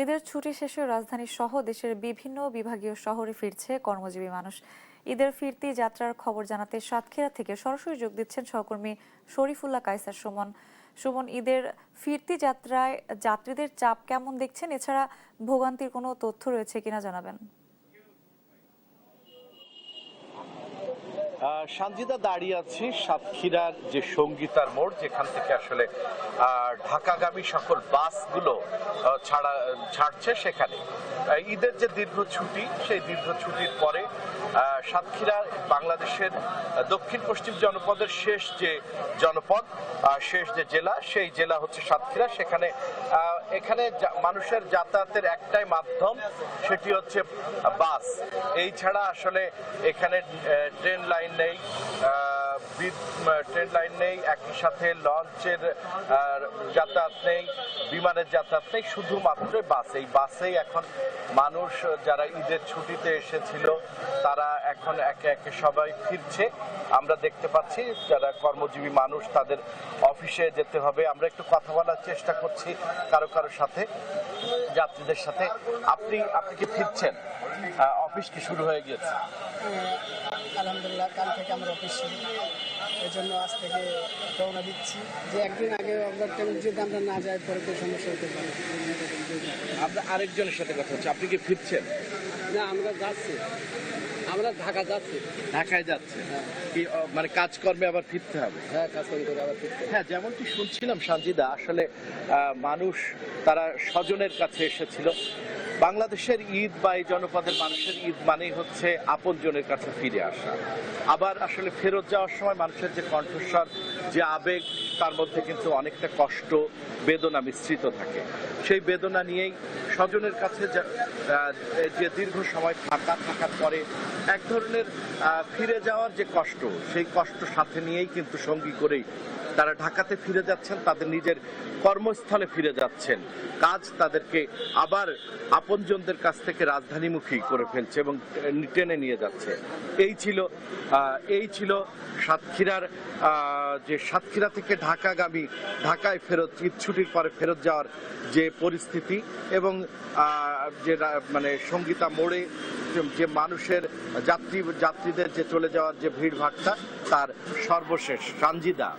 ঈদের ছুটি শেষে রাজধানী সহ দেশের বিভিন্ন বিভাগীয় শহরে ফিরছে কর্মজীবী মানুষ। ঈদের ফিরতি যাত্রার খবর জানাতে সাতক্ষীরা থেকে সরাসরি যোগ দিচ্ছেন সহকর্মী শরীফুল্লাহ কায়সার সুমন। সুমন, ঈদের ফিরতি যাত্রায় যাত্রীদের চাপ কেমন দেখছেন? এছাড়া ভোগান্তির কোনো তথ্য রয়েছে কিনা জানাবেন। সানজিদা, দাঁড়িয়ে আছি সাতক্ষীরার যে সঙ্গীতার মোড়, যেখান থেকে আসলে ঢাকাগামী সকল বাসগুলো ছাড়ছে। সেখানে ঈদের যে দীর্ঘ ছুটি, সেই দীর্ঘ ছুটির পরে সাতক্ষীরা বাংলাদেশের দক্ষিণ পশ্চিম জনপদের শেষ যে জনপদ, শেষ যে জেলা, সেই জেলা হচ্ছে সাতক্ষীরা। এখানে মানুষের যাতায়াতের একটাই মাধ্যম, সেটি হচ্ছে বাস। এই ছাড়া আসলে এখানে ট্রেন লাইন নেই, একই সাথে লঞ্চের যাতায়াত নেই, বিমানের যাতায়াত নেই, শুধুমাত্র বাস। এই বাসেই এখন মানুষ যারা ঈদের ছুটিতে এসেছিল তারা এখন একে একে সবাই ফিরছে। আমরা দেখতে পাচ্ছি যারা কর্মজীবী মানুষ, তাদের অফিসে যেতে হবে। আমরা একটু কথা বলার চেষ্টা করছি কারোর সাথে, যাত্রীদের সাথে। আপনি কি ফিরছেন? অফিস কি শুরু হয়ে গিয়েছে? আলহামদুলিল্লাহ, কাল থেকে আমরা অফিস শুরু, এই জন্য আজ থেকে রওনা দিচ্ছি। যে একদিন আগে যদি আমরা না যাই পরে তো সমস্যা হতে পারে। আমরা আরেকজনের সাথে কথা হচ্ছে, আপনি কি ফিরছেন? না, আমরা যাচ্ছি, আমরা ঢাকা যাচ্ছি। ঢাকায় যাচ্ছে? কি মানে কাজকর্মে আবার ফিরতে হবে? হ্যাঁ, কাজকর্ম করে আবার ফিরতে। হ্যাঁ, যেমনটি শুনছিলাম সানজিদা, আসলে মানুষ তারা স্বজনের কাছে এসেছিল। বাংলাদেশের ঈদ বা এই জনপদের মানুষের ঈদ মানেই হচ্ছে আপনজনের কাছে ফিরে আসা। আবার আসলে ফেরত যাওয়ার সময় মানুষের যে কণ্ঠস্বর, যে আবেগ, তার মধ্যে কিন্তু অনেকটা কষ্ট, বেদনা মিশ্রিত থাকে। সেই বেদনা নিয়েই স্বজনের কাছে যে দীর্ঘ সময় থাকার পরে এক ধরনের ফিরে যাওয়ার যে কষ্ট, সেই কষ্ট সাথে নিয়েই কিন্তু সঙ্গী করেই তারা ঢাকাতে ফিরে যাচ্ছেন, তাদের নিজের কর্মস্থলে ফিরে যাচ্ছেন। কাজ তাদেরকে আবার আপনজনদের কাছ থেকে রাজধানীমুখী করে ফেলছে এবং টেনে নিয়ে যাচ্ছে। এই ছিল সাতক্ষীরার যে সাতক্ষীরা থেকে ঢাকায় ফেরত, ঈদ ছুটির পরে ফেরত যাওয়ার যে পরিস্থিতি, এবং যে মানে সঙ্গীতা মোড়ে যে মানুষের যাত্রীদের যে চলে যাওয়ার যে ভিড়ভাট্টা, তার সর্বশেষ। সানজিদা।